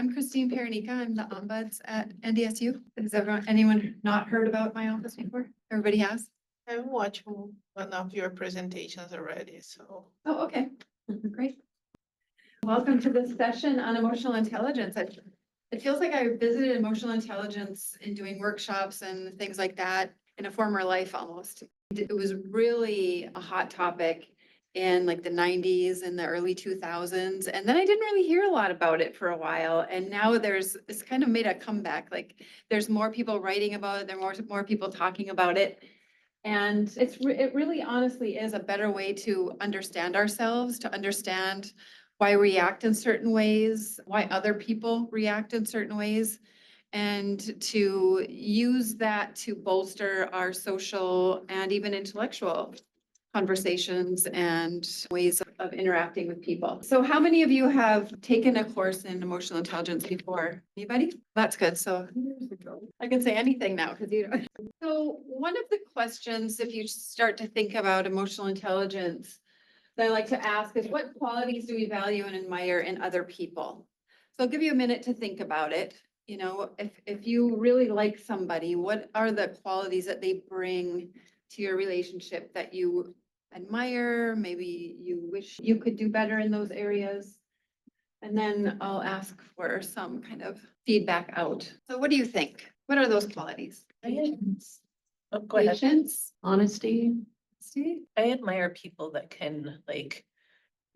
I'm Kristine Paranica. I'm the ombuds at NDSU. Has anyone not heard about my office before? Everybody has? I've watched one of your presentations already, so. Oh, okay. Great. Welcome to this session on emotional intelligence. It feels like I visited emotional intelligence in doing workshops and things like that in a former life almost. It was really a hot topic in like the 90s and the early 2000s. And then I didn't really hear a lot about it for a while. And now it's kind of made a comeback. Like there's more people writing about it. There are more people talking about it. And it really honestly is a better way to understand ourselves, to understand why we react in certain ways, why other people react in certain ways, and to use that to bolster our social and even intellectual conversations and ways of interacting with people. So how many of you have taken a course in emotional intelligence before? Anybody? That's good. So I can say anything now because you know. So one of the questions, if you start to think about emotional intelligence, that I like to ask is what qualities do we value and admire in other people? So I'll give you a minute to think about it. You know, if you really like somebody, what are the qualities that they bring to your relationship that you admire? Maybe you wish you could do better in those areas. And then I'll ask for some kind of feedback out. So what do you think? What are those qualities? Patience. Oh, go ahead. Patience, Honesty. see? I admire people that can like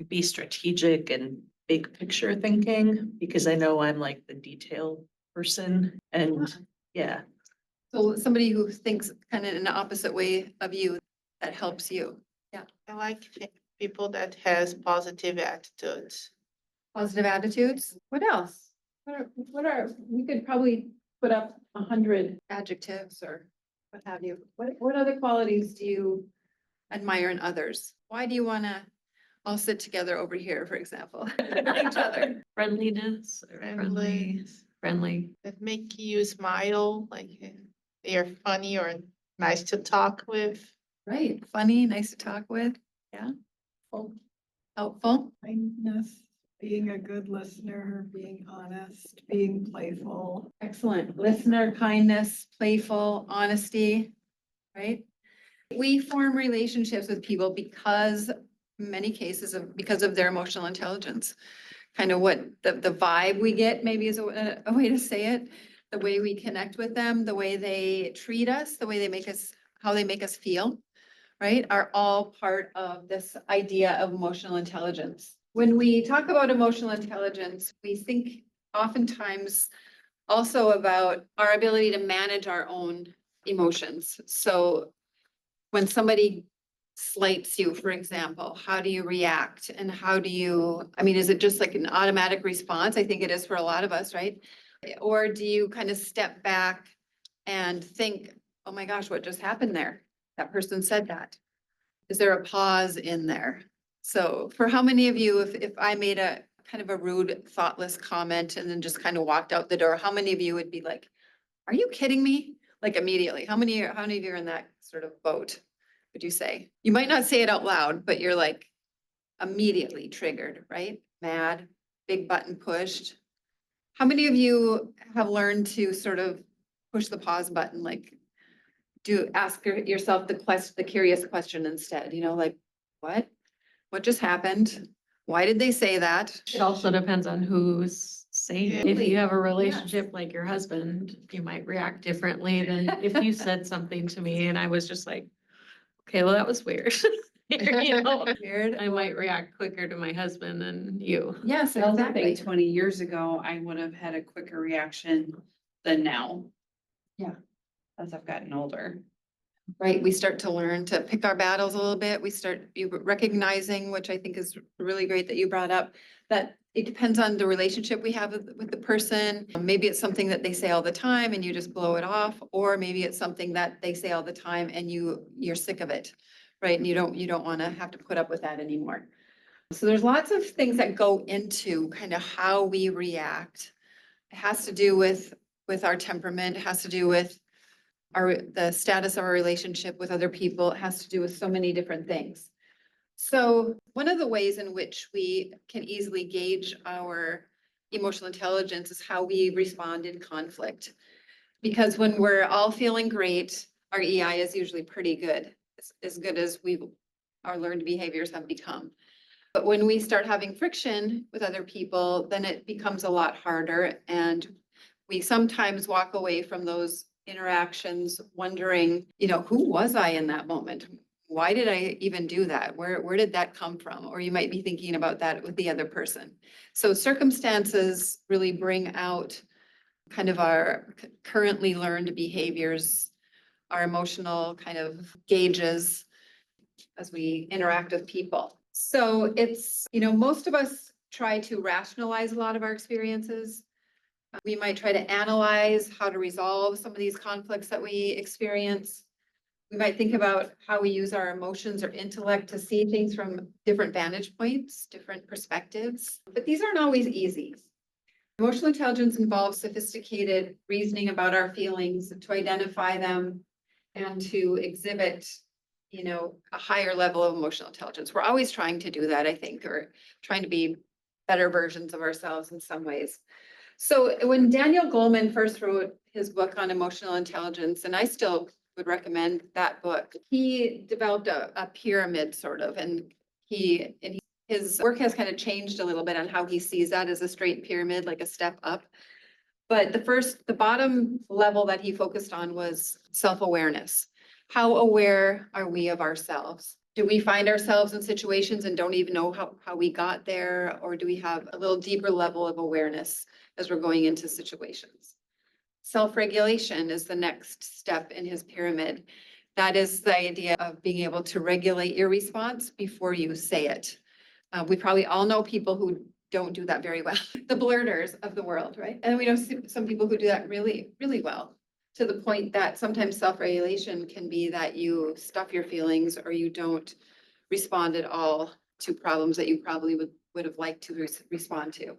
be strategic and big picture thinking because I know I'm like the detail person and yeah. So somebody who thinks kind of in the opposite way of you, that helps you. Yeah. I like people that has positive attitudes. Positive attitudes. What else? We could probably put up 100 adjectives or what have you. What other qualities do you admire in others? Why do you want to all sit together over here, for example, with each other? Friendliness. Friendly. That make you smile, like they are funny or nice to talk with. Right. Funny, nice to talk with. Yeah. Helpful. Kindness, being a good listener, being honest, being playful. Excellent. Listener, kindness, playful, honesty, right? We form relationships with people because many cases because of their emotional intelligence. Kind of what the vibe we get maybe is a way to say it. The way we connect with them, the way they treat us, the way they make us, how they make us feel, right? Are all part of this idea of emotional intelligence. When we talk about emotional intelligence, we think oftentimes also about our ability to manage our own emotions. So when somebody slights you, for example, how do you react? And how do you, I mean, is it just like an automatic response? I think it is for a lot of us, right? Or do you kind of step back and think, oh my gosh, what just happened there? That person said that. Is there a pause in there? So for how many of you, if I made a kind of a rude, thoughtless comment and then just kind of walked out the door, how many of you would be like, are you kidding me? Like immediately, how many of you are in that sort of boat? Would you say? You might not say it out loud, but you're like immediately triggered, right? Mad, big button pushed. How many of you have learned to sort of push the pause button, like ask yourself the curious question instead, you know, like, what just happened? Why did they say that? It also depends on who's saying it. If Absolutely. you have a relationship like your husband, you might react differently than if you said something to me and I was just like, okay, well, that was weird. You know, Weird. I might react quicker to my husband than you. Yes, I also exactly. think 20 years ago, I would have had a quicker reaction than now. Yeah. As I've gotten older. Right, we start to learn to pick our battles a little bit. We start recognizing, which I think is really great that you brought up, that it depends on the relationship we have with the person. Maybe it's something that they say all the time and you just blow it off, or maybe it's something that they say all the time and you're sick of it, right? And you don't want to have to put up with that anymore. So there's lots of things that go into kind of how we react. It has to do with our temperament, it has to do with the status of our relationship with other people. It has to do with so many different things. So one of the ways in which we can easily gauge our emotional intelligence is how we respond in conflict. Because when we're all feeling great, our EI is usually pretty good, as good as our learned behaviors have become. But when we start having friction with other people, then it becomes a lot harder. And we sometimes walk away from those interactions wondering, who was I in that moment? Why did I even do that? Where did that come from? Or you might be thinking about that with the other person. So circumstances really bring out kind of our currently learned behaviors, our emotional kind of gauges as we interact with people. So it's, most of us try to rationalize a lot of our experiences. We might try to analyze how to resolve some of these conflicts that we experience. We might think about how we use our emotions or intellect to see things from different vantage points, different perspectives, but these aren't always easy. Emotional intelligence involves sophisticated reasoning about our feelings to identify them and to exhibit, a higher level of emotional intelligence. We're always trying to do that, I think, or trying to be better versions of ourselves in some ways. So when Daniel Goleman first wrote his book on emotional intelligence, and I still would recommend that book, he developed a pyramid sort of, and his work has kind of changed a little bit on how he sees that as a straight pyramid, like a step up. But the bottom level that he focused on was self-awareness. How aware are we of ourselves? Do we find ourselves in situations and don't even know how we got there? Or do we have a little deeper level of awareness as we're going into situations? Self-regulation is the next step in his pyramid. That is the idea of being able to regulate your response before you say it. We probably all know people who don't do that very well, the blurters of the world, right? And we know some people who do that really, really well, to the point that sometimes self-regulation can be that you stuff your feelings or you don't respond at all to problems that you probably would have liked to respond to.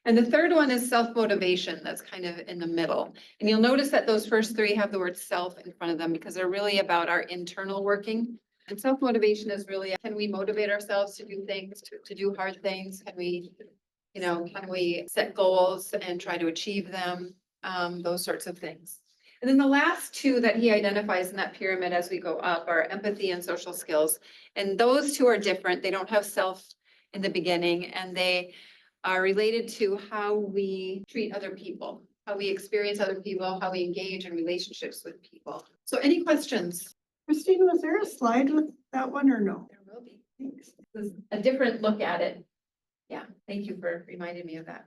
And the third one is self-motivation. That's kind of in the middle. And you'll notice that those first three have the word self in front of them because they're really about our internal working. And self-motivation is really, can we motivate ourselves to do things, to do hard things? Can we set goals and try to achieve them? Those sorts of things. And then the last two that he identifies in that pyramid as we go up are empathy and social skills. And those two are different. They don't have self in the beginning, and they are related to how we treat other people, how we experience other people, how we engage in relationships with people. So any questions? Kristine, was there a slide with that one or no? There will be. Thanks. This is a different look at it. Yeah, thank you for reminding me of that.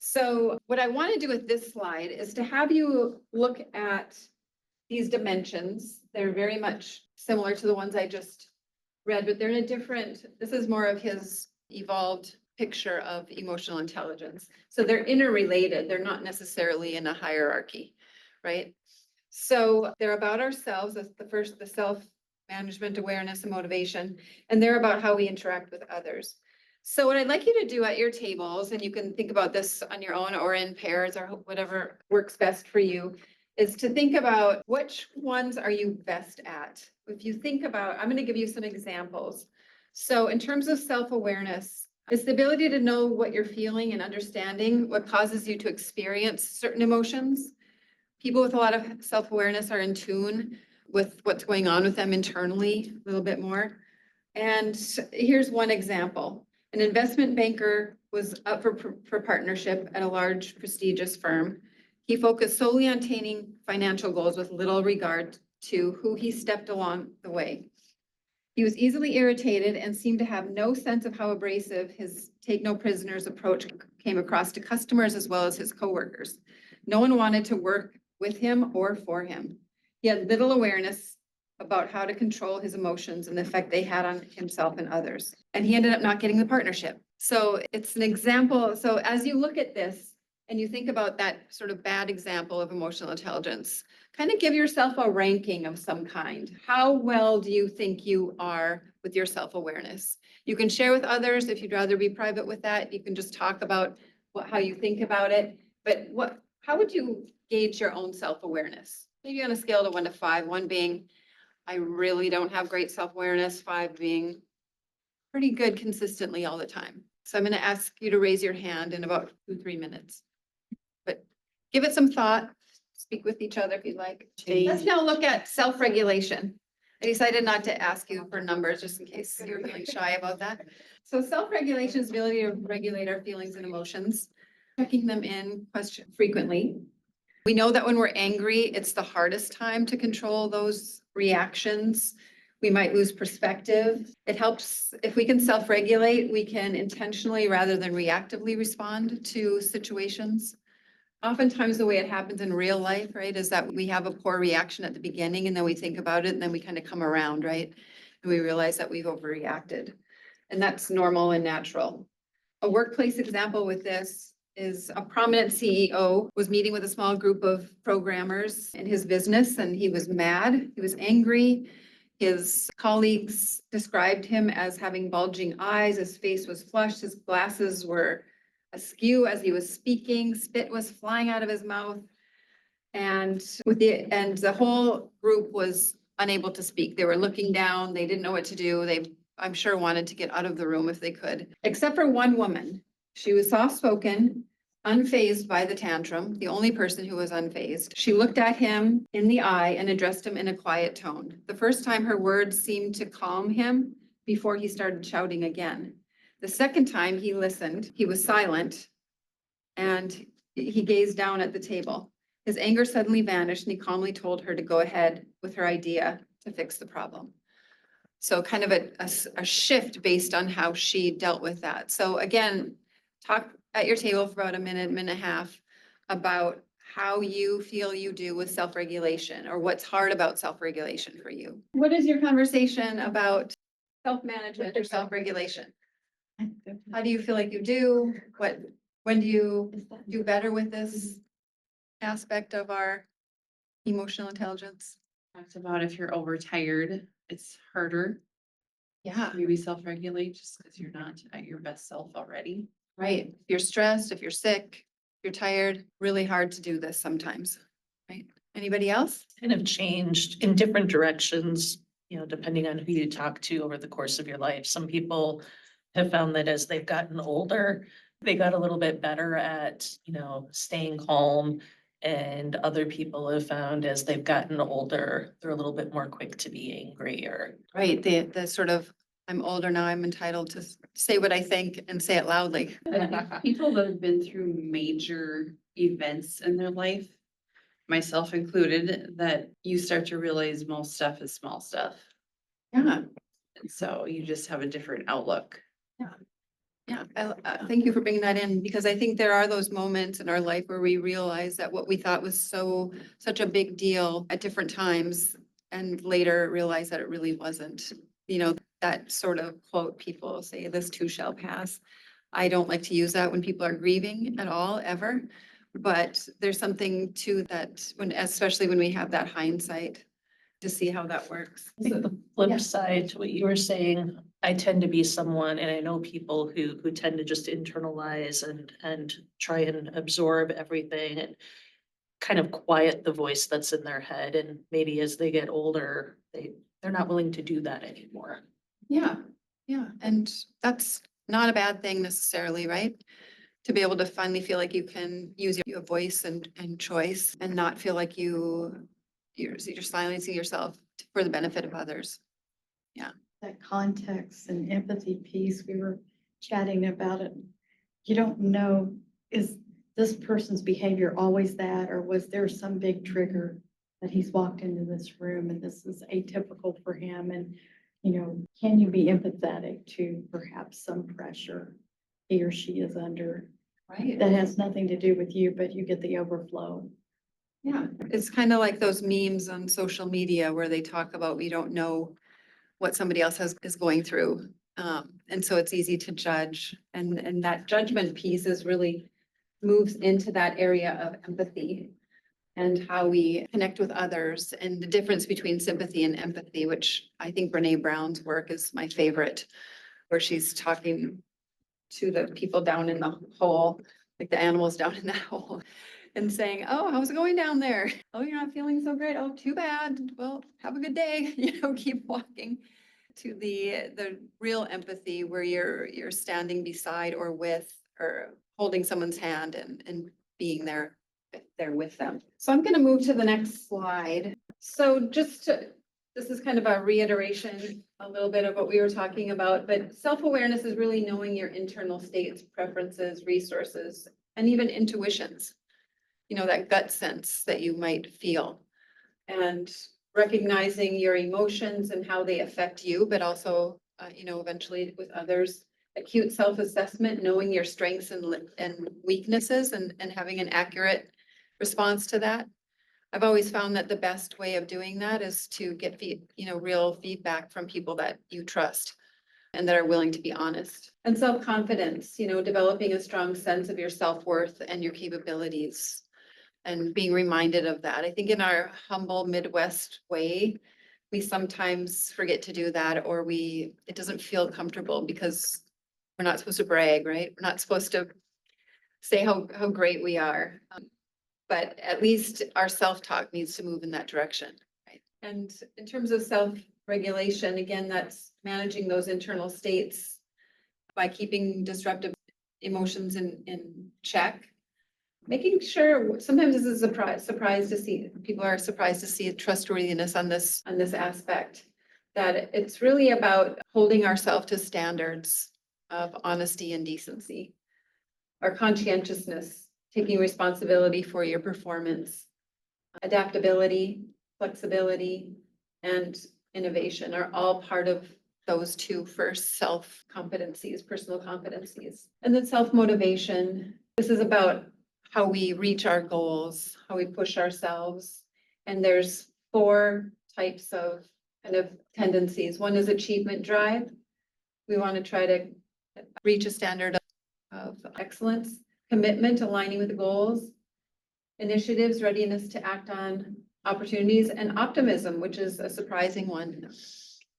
So what I want to do with this slide is to have you look at these dimensions. They're very much similar to the ones I just read, but they're in a different, this is more of his evolved picture of emotional intelligence. So they're interrelated. They're not necessarily in a hierarchy, right? So they're about ourselves. That's the self-management, awareness, and motivation. And they're about how we interact with others. So what I'd like you to do at your tables, and you can think about this on your own or in pairs or whatever works best for you, is to think about which ones are you best at. If you think about, I'm going to give you some examples. So in terms of self-awareness, it's the ability to know what you're feeling and understanding what causes you to experience certain emotions. People with a lot of self-awareness are in tune with what's going on with them internally a little bit more. And here's one example. An investment banker was up for partnership at a large prestigious firm. He focused solely on attaining financial goals with little regard to who he stepped along the way. He was easily irritated and seemed to have no sense of how abrasive his take no prisoners approach came across to customers as well as his coworkers. No one wanted to work with him or for him. He had little awareness about how to control his emotions and the effect they had on himself and others. And he ended up not getting the partnership. So it's an example. So as you look at this and you think about that sort of bad example of emotional intelligence, kind of give yourself a ranking of some kind. How well do you think you are with your self-awareness? You can share with others if you'd rather be private with that. You can just talk about how you think about it. But how would you gauge your own self-awareness? Maybe on a scale of 1 to 5, 1 being I really don't have great self-awareness, 5 being pretty good consistently all the time. So I'm going to ask you to raise your hand in about 2-3 minutes. But give it some thought, speak with each other if you'd like. Let's now look at self-regulation. I decided not to ask you for numbers just in case you're feeling shy about that. So self-regulation is the ability to regulate our feelings and emotions, checking them in question frequently. We know that when we're angry, it's the hardest time to control those reactions. We might lose perspective. It helps if we can self-regulate, we can intentionally rather than reactively respond to situations. Oftentimes the way it happens in real life, right, is that we have a poor reaction at the beginning and then we think about it and then we kind of come around, right? And we realize that we've overreacted. And that's normal and natural. A workplace example with this is a prominent CEO was meeting with a small group of programmers in his business and he was mad, he was angry. His colleagues described him as having bulging eyes, his face was flushed, his glasses were askew as he was speaking, spit was flying out of his mouth. And the whole group was unable to speak. They were looking down, they didn't know what to do. They, I'm sure, wanted to get out of the room if they could, except for one woman. She was soft-spoken, unfazed by the tantrum, the only person who was unfazed. She looked at him in the eye and addressed him in a quiet tone. The first time her words seemed to calm him before he started shouting again. The second time he listened, he was silent and he gazed down at the table. His anger suddenly vanished and he calmly told her to go ahead with her idea to fix the problem. So kind of a shift based on how she dealt with that. So again, talk at your table for about a minute and a half about how you feel you do with self-regulation or what's hard about self-regulation for you. What is your conversation about self-management or self-regulation? How do you feel like you do? When do you do better with this aspect of our emotional intelligence? Talked about if you're overtired, it's harder Yeah, to maybe self-regulate just because you're not at your best self already. right. If you're stressed, if you're sick, if you're tired, really hard to do this sometimes, right? Anybody else? Kind of changed in different directions, you know, depending on who you talk to over the course of your life. Some people have found that as they've gotten older, they got a little bit better at, you know, staying calm. And other people have found as they've gotten older, they're a little bit more quick to be angry or. Right, the sort of, I'm older now, I'm entitled to say what I think and say it loudly. People that have been through major events in their life, myself included, that you start to realize most stuff is small stuff. Yeah, And so you just have a different outlook. yeah. Thank you for bringing that in because I think there are those moments in our life where we realize that what we thought was such a big deal at different times and later realize that it really wasn't. You know, that sort of quote people say, this too shall pass. I don't like to use that when people are grieving at all, ever. But there's something to that when, especially when we have that hindsight to see how that works. I think the Yeah. flip side to what you were saying, I tend to be someone, and I know people who tend to just internalize and try and absorb everything and kind of quiet the voice that's in their head. And maybe as they get older, they're not willing to do that anymore. Yeah, yeah, and that's not a bad thing necessarily, right? To be able to finally feel like you can use your voice and choice and not feel like you're silencing yourself for the benefit of others. That context and empathy piece, we were chatting about it. You don't know, is this person's behavior always that, or was there some big trigger that he's walked into this room and this is atypical for him? And, you know, can you be empathetic to perhaps some pressure he or she is under Right. that has nothing to do with you, but you get the overflow? Yeah, it's kind of like those memes on social media where they talk about we don't know what somebody else is going through. And so it's easy to judge. And that judgment piece is really moves into that area of empathy and how we connect with others and the difference between sympathy and empathy, which I think Brene Brown's work is my favorite, where she's talking to the people down in the hole, like the animals down in that hole, and saying, oh, how's it going down there? Oh, you're not feeling so great. Oh, too bad. Well, have a good day. You know, keep walking. to the real empathy where you're standing beside or with or holding someone's hand and being there with them. So I'm going to move to the next slide. So this is kind of a reiteration, a little bit of what we were talking about, but self-awareness is really knowing your internal states, preferences, resources, and even intuitions. You know, that gut sense that you might feel. And recognizing your emotions and how they affect you, but also, eventually with others. Acute self-assessment, knowing your strengths and weaknesses and having an accurate response to that. I've always found that the best way of doing that is to get real feedback from people that you trust and that are willing to be honest. And self-confidence, developing a strong sense of your self-worth and your capabilities and being reminded of that. I think in our humble Midwest way, we sometimes forget to do that, or it doesn't feel comfortable because we're not supposed to brag, right? We're not supposed to say how great we are. But at least our self-talk needs to move in that direction, right? And in terms of self-regulation, again, that's managing those internal states by keeping disruptive emotions in check. Making sure, sometimes this is a surprise to see, people are surprised to see trustworthiness on this aspect. That it's really about holding ourselves to standards of honesty and decency. Our conscientiousness, taking responsibility for your performance, adaptability, flexibility, and innovation are all part of those two first self-competencies, personal competencies. And then self-motivation. This is about how we reach our goals, how we push ourselves. And there's 4 types of kind of tendencies. One is achievement drive. We want to try to reach a standard of excellence. Commitment, aligning with the goals, initiatives, readiness to act on opportunities, and optimism, which is a surprising one.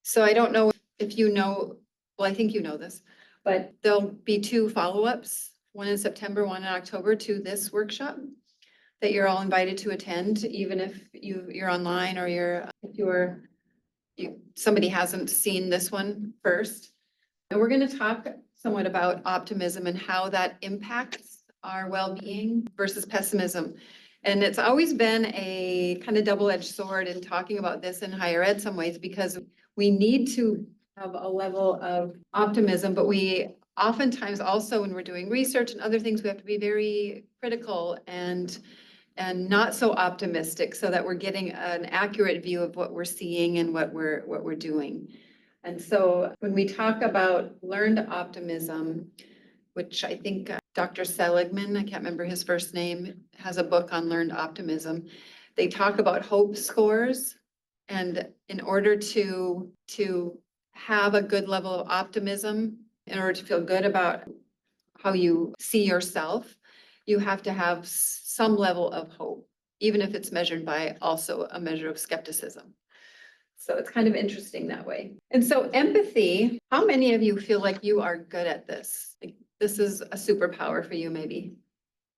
So I don't know if you know, well, I think you know this, but there'll be 2 follow-ups, one in September, one in October, to this workshop that you're all invited to attend, even if you're online or somebody hasn't seen this one first. And we're going to talk somewhat about optimism and how that impacts our well-being versus pessimism. And it's always been a kind of double-edged sword in talking about this in higher ed some ways, because we need to have a level of optimism, but we oftentimes also, when we're doing research and other things, we have to be very critical and not so optimistic so that we're getting an accurate view of what we're seeing and what we're doing. And so when we talk about learned optimism, which I think Dr. Seligman, I can't remember his first name, has a book on learned optimism. They talk about hope scores. And in order to have a good level of optimism, in order to feel good about how you see yourself, you have to have some level of hope, even if it's measured by also a measure of skepticism. So it's kind of interesting that way. And so empathy, how many of you feel like you are good at this? Like, this is a superpower for you, maybe,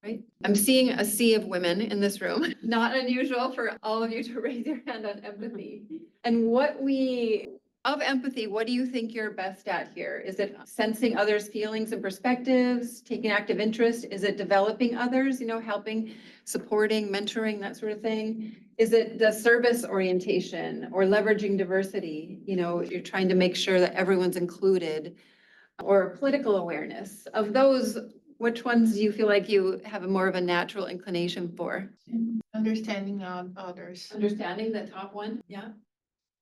right? I'm seeing a sea of women in this room. Not unusual for all of you to raise your hand on empathy. And of empathy, what do you think you're best at here? Is it sensing others' feelings and perspectives, taking active interest? Is it developing others, helping, supporting, mentoring, that sort of thing? Is it the service orientation or leveraging diversity? You're trying to make sure that everyone's included, or political awareness. Of those, which ones do you feel like you have more of a natural inclination for? Understanding others. Understanding, the top one, yeah.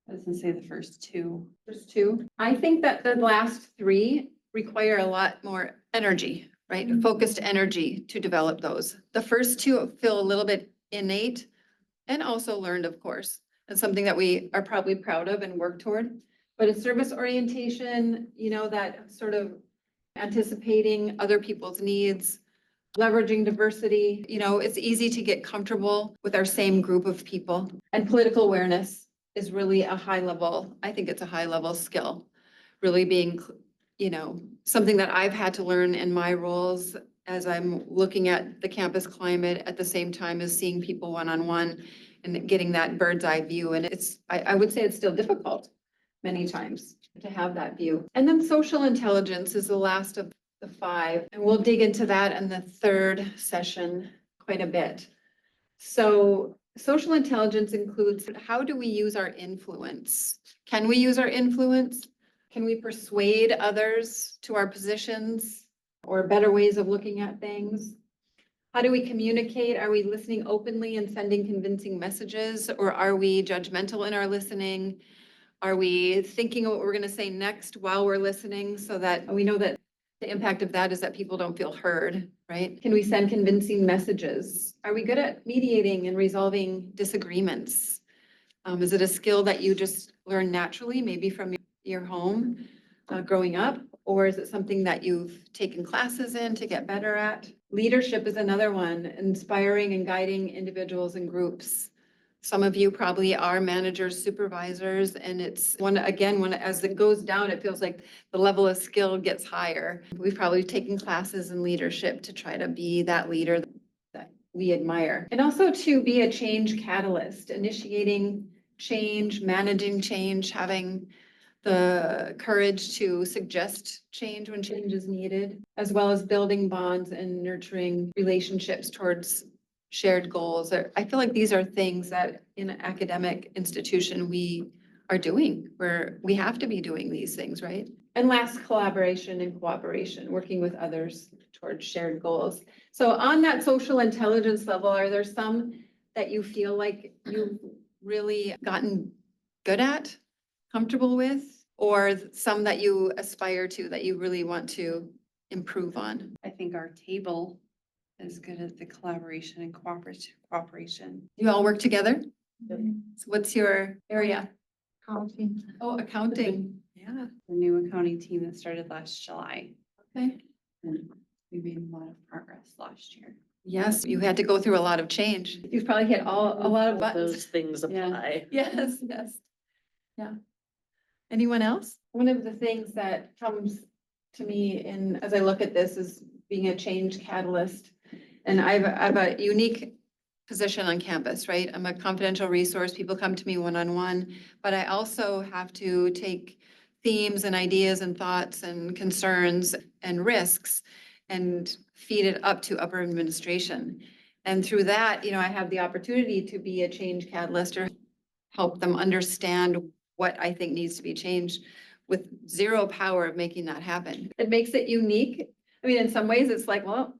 I was gonna say the first 2. First 2. I think that the last 3 require a lot more energy, right? Focused energy to develop those. The first 2 feel a little bit innate and also learned, of course, and something that we are probably proud of and work toward. But a service orientation, that sort of anticipating other people's needs, leveraging diversity, it's easy to get comfortable with our same group of people. And political awareness is really a high level, I think it's a high level skill, really being, something that I've had to learn in my roles as I'm looking at the campus climate at the same time as seeing people one-on-one and getting that bird's eye view. And I would say it's still difficult many times. to have that view. And then social intelligence is the last of the five, and we'll dig into that in the third session quite a bit. So social intelligence includes how do we use our influence? Can we use our influence? Can we persuade others to our positions or better ways of looking at things? How do we communicate? Are we listening openly and sending convincing messages, or are we judgmental in our listening? Are we thinking of what we're going to say next while we're listening so that we know that the impact of that is that people don't feel heard, right? Can we send convincing messages? Are we good at mediating and resolving disagreements? Is it a skill that you just learn naturally, maybe from your home growing up? Or is it something that you've taken classes in to get better at? Leadership is another one, inspiring and guiding individuals and groups. Some of you probably are managers, supervisors, and it's as it goes down, it feels like the level of skill gets higher. We've probably taken classes in leadership to try to be that leader that we admire. And also to be a change catalyst, initiating change, managing change, having the courage to suggest change when change is needed, as well as building bonds and nurturing relationships towards shared goals. I feel like these are things that in an academic institution we are doing, where we have to be doing these things, right? And last, collaboration and cooperation, working with others towards shared goals. So on that social intelligence level, are there some that you feel like you've really gotten good at, comfortable with, or some that you aspire to that you really want to improve on? I think our table is good at the collaboration and cooperation. You all work together? Yep. So what's your area? Counting. Oh, accounting. Yeah, The new accounting team that started last July, okay. and we made a lot of progress last year. Yes, you had to go through a lot of change. You've probably hit a lot of All those buttons. things Yeah. apply. Yes, yes. Yeah. Anyone else? One of the things that comes to me as I look at this is being a change catalyst. And I have a unique position on campus, right? I'm a confidential resource. People come to me one-on-one, but I also have to take themes and ideas and thoughts and concerns and risks and feed it up to upper administration. And through that, I have the opportunity to be a change catalyst or help them understand what I think needs to be changed with zero power of making that happen. It makes it unique. I mean, in some ways, it's like, well,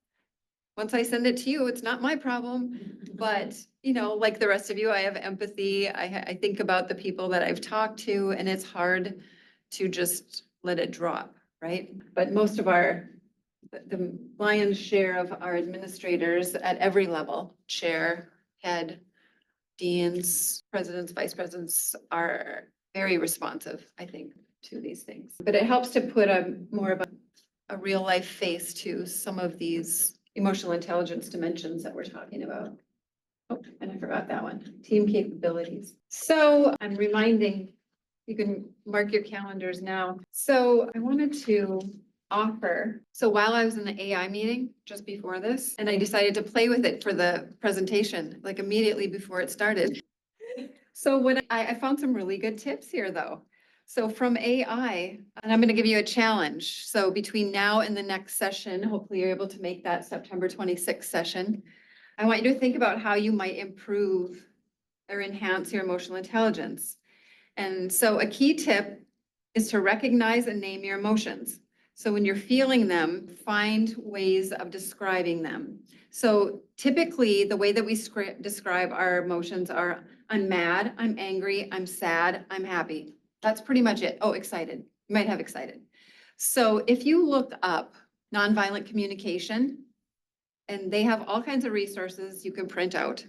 once I send it to you, it's not my problem. But, like the rest of you, I have empathy. I think about the people that I've talked to, and it's hard to just let it drop, right? But most of the lion's share of our administrators at every level, chair, head, deans, presidents, vice presidents, are very responsive, I think, to these things. But it helps to put more of a real life face to some of these emotional intelligence dimensions that we're talking about. Oh, and I forgot that one, team capabilities. So I'm reminding, you can mark your calendars now. So I wanted to offer, so while I was in the AI meeting just before this, and I decided to play with it for the presentation, like immediately before it started. So when I found some really good tips here though. So from AI, and I'm going to give you a challenge. So between now and the next session, hopefully you're able to make that September 26th session. I want you to think about how you might improve or enhance your emotional intelligence. And so a key tip is to recognize and name your emotions. So when you're feeling them, find ways of describing them. So typically the way that we describe our emotions are, I'm mad, I'm angry, I'm sad, I'm happy. That's pretty much it. Oh, excited. You might have excited. So if you look up nonviolent communication, and they have all kinds of resources you can print out.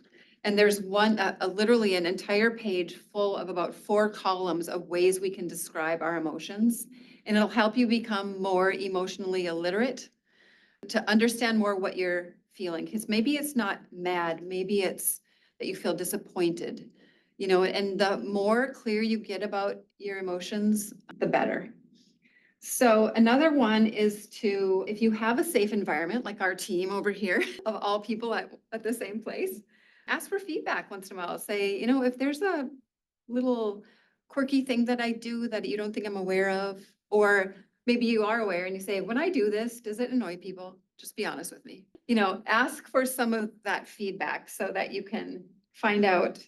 And there's literally an entire page full of about 4 columns of ways we can describe our emotions. And it'll help you become more emotionally illiterate, to understand more what you're feeling. Because maybe it's not mad, maybe it's that you feel disappointed, and the more clear you get about your emotions, the better. So another one is if you have a safe environment, like our team over here, of all people at the same place, ask for feedback once in a while. Say, if there's a little quirky thing that I do that you don't think I'm aware of? Or maybe you are aware and you say, when I do this, does it annoy people? Just be honest with me. You know, ask for some of that feedback so that you can find out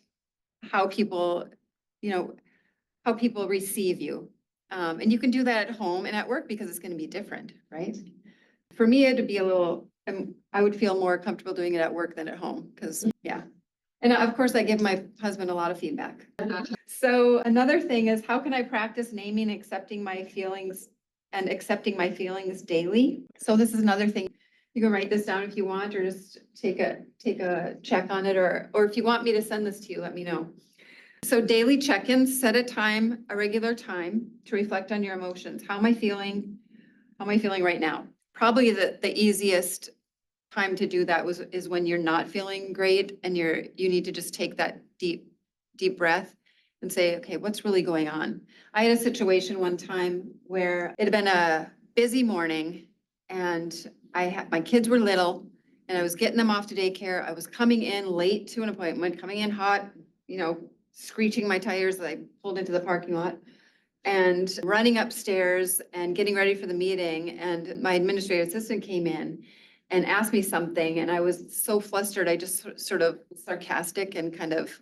how people, you know, how people receive you. And you can do that at home and at work because it's gonna be different, right? For me, it'd be a little, I would feel more comfortable doing it at work than at home, because, yeah. And of course, I give my husband a lot of feedback. So another thing is, how can I practice naming, accepting my feelings and accepting my feelings daily? So this is another thing. You can write this down if you want, or just take a check on it, or if you want me to send this to you, let me know. So daily check-ins, set a time, a regular time to reflect on your emotions. How am I feeling? How am I feeling right now? Probably the easiest time to do that is when you're not feeling great and you need to just take that deep breath and say, okay, what's really going on? I had a situation one time where it had been a busy morning and my kids were little and I was getting them off to daycare. I was coming in late to an appointment, coming in hot, you know, screeching my tires as I pulled into the parking lot and running upstairs and getting ready for the meeting. And my administrative assistant came in and asked me something. And I was so flustered. I just sort of sarcastic and kind of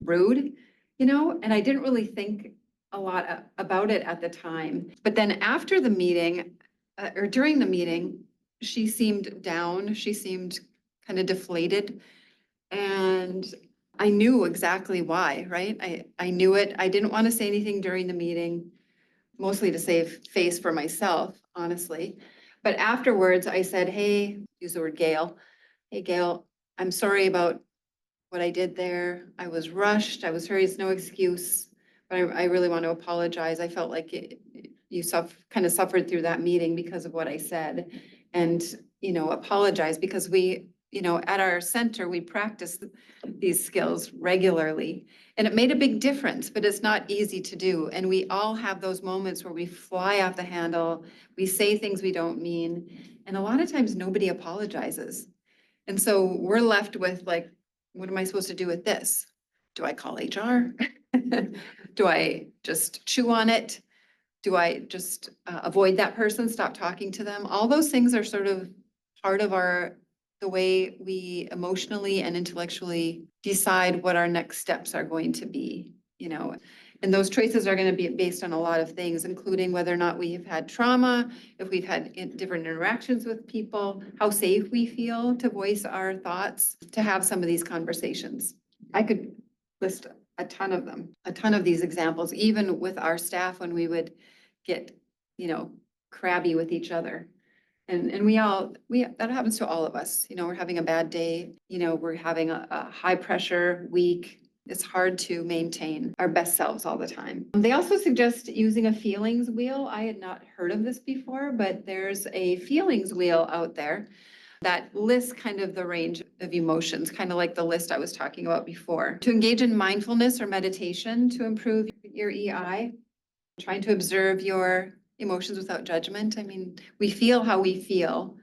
rude, you know, and I didn't really think a lot about it at the time. But then after the meeting, or during the meeting, she seemed down. She seemed kind of deflated. And I knew exactly why, right? I knew it. I didn't want to say anything during the meeting, mostly to save face for myself, honestly. But afterwards, I said, hey, use the word Gail. Hey, Gail, I'm sorry about what I did there. I was rushed. I was hurried. It's no excuse. But I really want to apologize. I felt like you kind of suffered through that meeting because of what I said. And, you know, apologize because we, you know, at our center, we practice these skills regularly. And it made a big difference, but it's not easy to do. And we all have those moments where we fly off the handle, we say things we don't mean. And a lot of times nobody apologizes. And so we're left with like, what am I supposed to do with this? Do I call HR? Do I just chew on it? Do I just avoid that person, stop talking to them? All those things are sort of part of the way we emotionally and intellectually decide what our next steps are going to be, you know. And those choices are going to be based on a lot of things, including whether or not we have had trauma, if we've had different interactions with people, how safe we feel to voice our thoughts, to have some of these conversations. I could list a ton of them, a ton of these examples, even with our staff when we would get, you know, crabby with each other. And that happens to all of us. You know, we're having a bad day, you know, we're having a high pressure week. It's hard to maintain our best selves all the time. They also suggest using a feelings wheel. I had not heard of this before, but there's a feelings wheel out there that lists kind of the range of emotions, kind of like the list I was talking about before. To engage in mindfulness or meditation to improve your EI, trying to observe your emotions without judgment. I mean, we feel how we feel,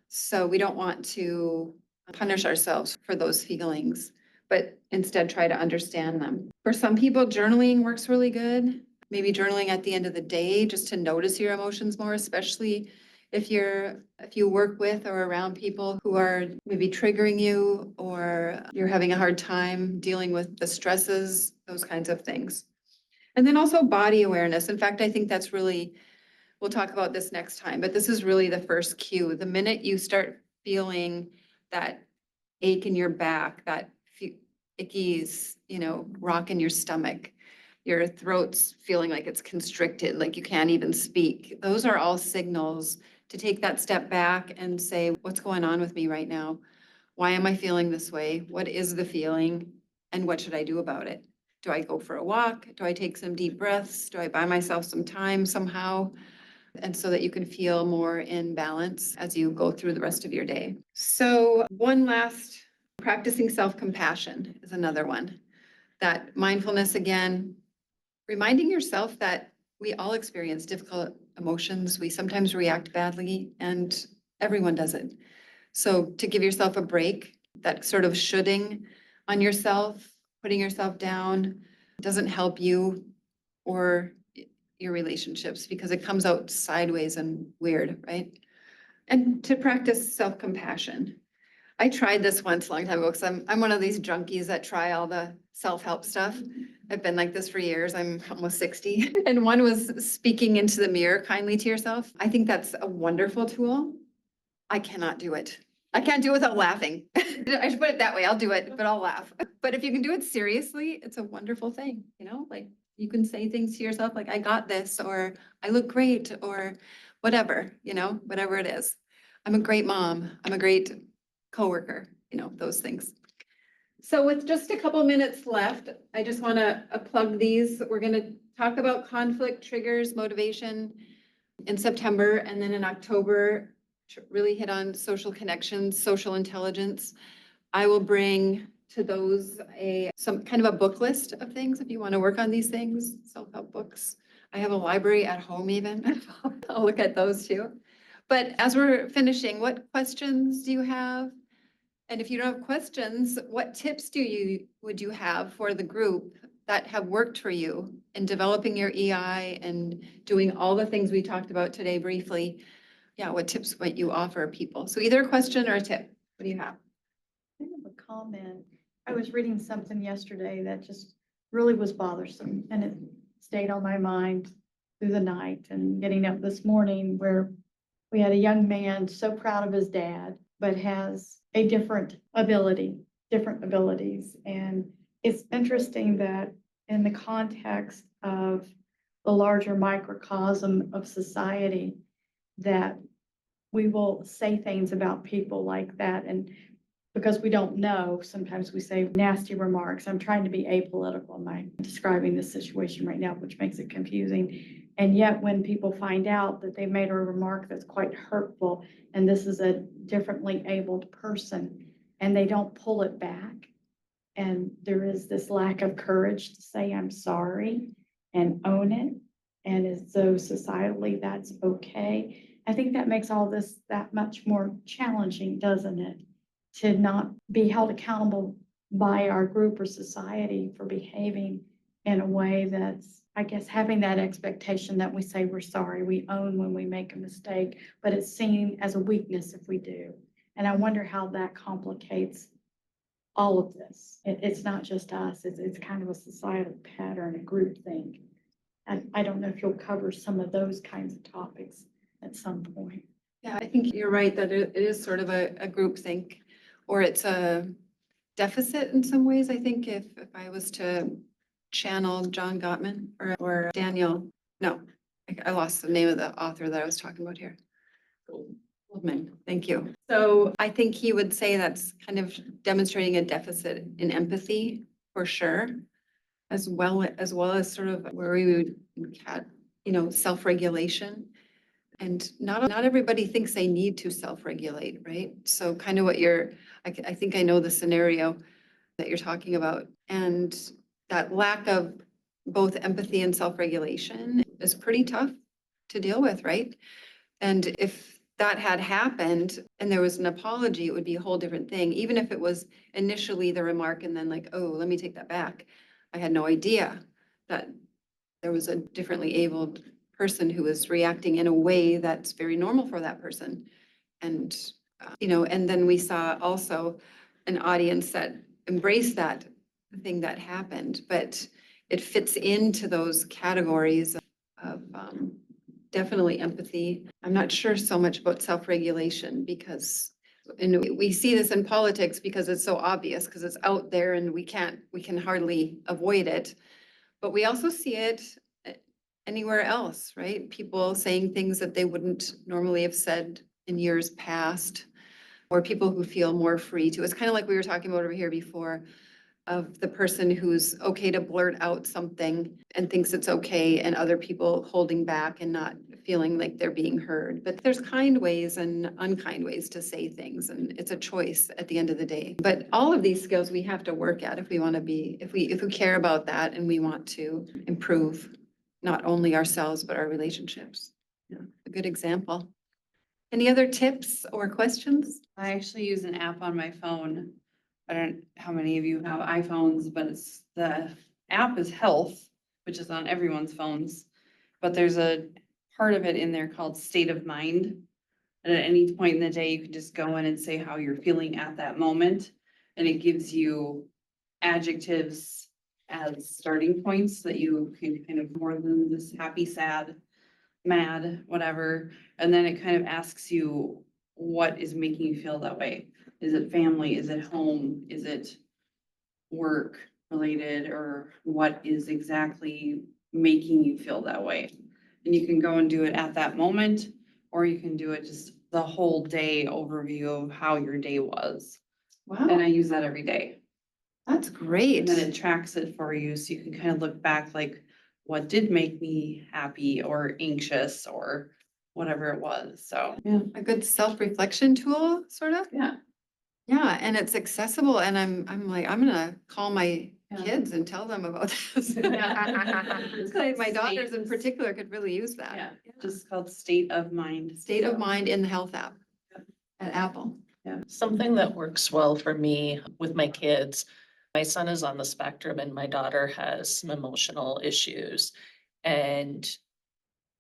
so we don't want to punish ourselves for those feelings, but instead try to understand them. For some people, journaling works really good. Maybe journaling at the end of the day, just to notice your emotions more, especially if you work with or around people who are maybe triggering you, or you're having a hard time dealing with the stresses, those kinds of things. And then also body awareness. In fact, I think that's really, we'll talk about this next time, but this is really the first cue. The minute you start feeling that ache in your back, that icky, you know, rock in your stomach, your throat's feeling like it's constricted, like you can't even speak. Those are all signals to take that step back and say, what's going on with me right now? Why am I feeling this way? What is the feeling? And what should I do about it? Do I go for a walk? Do I take some deep breaths? Do I buy myself some time somehow? And so that you can feel more in balance as you go through the rest of your day. So one last, practicing self-compassion is another one. That mindfulness, again, reminding yourself that we all experience difficult emotions. We sometimes react badly, and everyone does it. So to give yourself a break, that sort of shoulding on yourself, putting yourself down, doesn't help you or your relationships because it comes out sideways and weird, right? And to practice self-compassion. I tried this once a long time ago because I'm one of these junkies that try all the self-help stuff. I've been like this for years. I'm almost 60. And one was speaking into the mirror kindly to yourself. I think that's a wonderful tool. I cannot do it. I can't do it without laughing. I should put it that way. I'll do it, but I'll laugh. But if you can do it seriously, it's a wonderful thing, you know, like you can say things to yourself like, I got this, or I look great, or whatever, you know, whatever it is. I'm a great mom. I'm a great coworker, you know, those things. So with just a couple minutes left, I just want to plug these. We're going to talk about conflict triggers, motivation in September, and then in October, really hit on social connections, social intelligence. I will bring to those some kind of a book list of things if you want to work on these things, self-help books. I have a library at home even. I'll look at those too. But as we're finishing, what questions do you have? And if you don't have questions, what tips would you have for the group that have worked for you in developing your EI and doing all the things we talked about today briefly? Yeah, what tips might you offer people? So either a question or a tip. What do you have? I have a comment. I was reading something yesterday that just really was bothersome, and it stayed on my mind through the night and getting up this morning, where we had a young man so proud of his dad, but has a different abilities. And it's interesting that in the context of the larger microcosm of society, that we will say things about people like that. And because we don't know, sometimes we say nasty remarks. I'm trying to be apolitical in my describing this situation right now, which makes it confusing. And yet when people find out that they made a remark that's quite hurtful, and this is a differently abled person, and they don't pull it back, and there is this lack of courage to say, I'm sorry, and own it, and as though societally that's okay. I think that makes all this that much more challenging, doesn't it? To not be held accountable by our group or society for behaving in a way that's, I guess, having that expectation that we say we're sorry, we own when we make a mistake, but it's seen as a weakness if we do. And I wonder how that complicates all of this. It's not just us, it's kind of a societal pattern, a group thing. And I don't know if you'll cover some of those kinds of topics at some point. Yeah, I think you're right that it is sort of a group think, or it's a deficit in some ways. I think if I was to channel John Gottman or Daniel, no, I lost the name of the author that I was talking about here. Goldman, thank you. So I think he would say that's kind of demonstrating a deficit in empathy for sure, as well as sort of where we would, you know, self-regulation. And not everybody thinks they need to self-regulate, right? So kind of what I think I know the scenario that you're talking about. And that lack of both empathy and self-regulation is pretty tough to deal with, right? And if that had happened and there was an apology, it would be a whole different thing. Even if it was initially the remark and then like, oh, let me take that back. I had no idea that there was a differently abled person who was reacting in a way that's very normal for that person. And, you know, and then we saw also an audience that embraced that thing that happened, but it fits into those categories of definitely empathy. I'm not sure so much about self-regulation because, and we see this in politics because it's so obvious, because it's out there and we can hardly avoid it. But we also see it anywhere else, right? People saying things that they wouldn't normally have said in years past, or people who feel more free to. It's kind of like we were talking about over here before, of the person who's okay to blurt out something and thinks it's okay, and other people holding back and not feeling like they're being heard. But there's kind ways and unkind ways to say things, and it's a choice at the end of the day. But all of these skills we have to work at if we want to be, if we care about that and we want to improve not only ourselves, but our relationships. Yeah, a good example. Any other tips or questions? I actually use an app on my phone. I don't know how many of you have iPhones, but the app is Health. which is on everyone's phones. But there's a part of it in there called state of mind. And at any point in the day, you can just go in and say how you're feeling at that moment. And it gives you adjectives as starting points that you can kind of more than just happy, sad, mad, whatever. And then it kind of asks you, what is making you feel that way? Is it family? Is it home? Is it work related? Or what is exactly making you feel that way? And you can go and do it at that moment, or you can do it just the whole day overview of how your day was. And Wow, I use that every day. that's great. And then it tracks it for you, so you can kind of look back like, what did make me happy or anxious or whatever it was, so. Yeah. A good self-reflection tool, sort of. Yeah. Yeah, and it's accessible and I'm like, I'm gonna call my Yeah. kids and tell them about this. Like, my daughters in particular could really use that. Yeah, just called state of mind. State of mind in the health app at Apple. Something that works well for me with my kids. My son is on the spectrum and my daughter has some emotional issues. And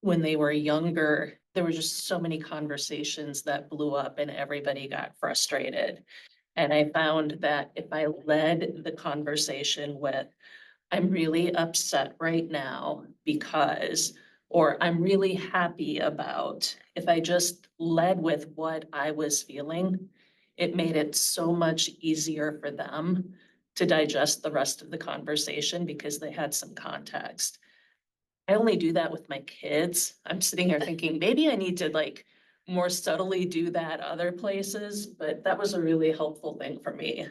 when they were younger, there were just so many conversations that blew up and everybody got frustrated. And I found that if I led the conversation with, I'm really upset right now because, or I'm really happy about, if I just led with what I was feeling, it made it so much easier for them to digest the rest of the conversation because they had some context. I only do that with my kids. I'm sitting here thinking, maybe I need to like more subtly do that other places, but that was a really helpful thing for me.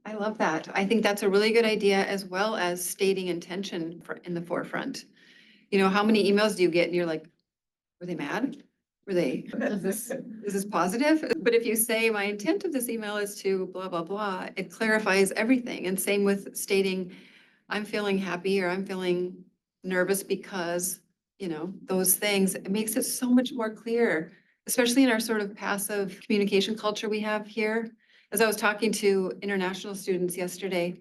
I love that. I think that's a really good idea, as well as stating intention in the forefront. You know, how many emails do you get and you're like, were they mad? Were they, is this positive? But if you say, my intent of this email is to blah, blah, blah, it clarifies everything. And same with stating, I'm feeling happy or I'm feeling nervous because, you know, those things, it makes it so much more clear, especially in our sort of passive communication culture we have here. As I was talking to international students yesterday,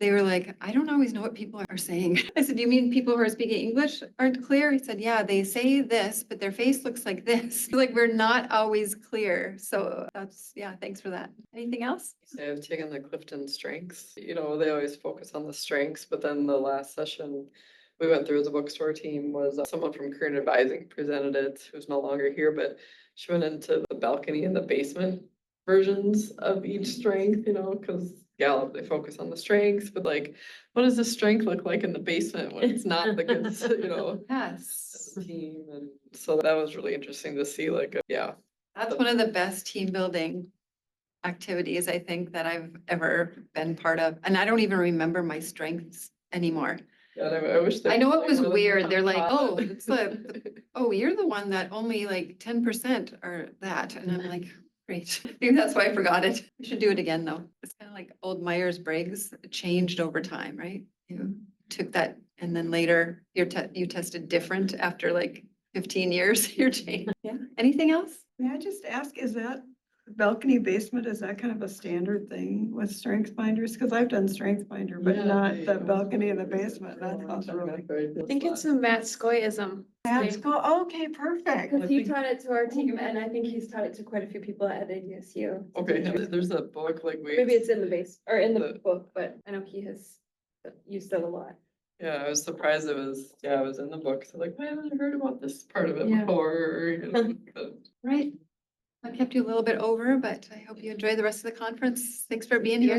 they were like, I don't always know what people are saying. I said, do you mean people who are speaking English aren't clear? He said, yeah, they say this, but their face looks like this. Like, we're not always clear. So that's, yeah, thanks for that. Anything else? I've taken the Clifton strengths, you know, they always focus on the strengths, but then the last session we went through as a bookstore team was someone from Career Advising presented it, who's no longer here, but she went into the balcony and the basement versions of each strength, you know, because Gallup, they focus on the strengths, but like, what does the strength look like in the basement when it's not the good, you know, Yes. team? And so that was really interesting to see, like, yeah. That's one of the best team building activities I think that I've ever been part of. And I don't even remember my strengths anymore. Yeah, I wish. I know it was really weird. They're like, taught oh, it. it's oh, you're the one that only like 10% are that. And I'm like, great. Maybe that's why I forgot it. I should do it again, though. It's kind of like old Myers-Briggs. It changed over time, right? You took that and then later you tested different after like 15 years, you're changed. Yeah. Anything else? May I just ask, is that balcony basement, is that kind of a standard thing with strength finders? Because I've done strength finder, but Yeah, not yeah, the yeah. balcony in the basement. That sounds really. I think it's a Matt Scoyism. That's cool. Okay, perfect. Because he taught it to our team and I think he's taught it to quite a few people at ADSU. Okay, there's a book like we. Maybe it's in the base or in the The- book, but I know he has used it a lot. Yeah, I was surprised it was, yeah, it was in the book. So like, I haven't heard about this part of it Yeah. before, you know, but. Right. I kept you a little bit over, but I hope you enjoy the rest of the conference. Thanks for being here.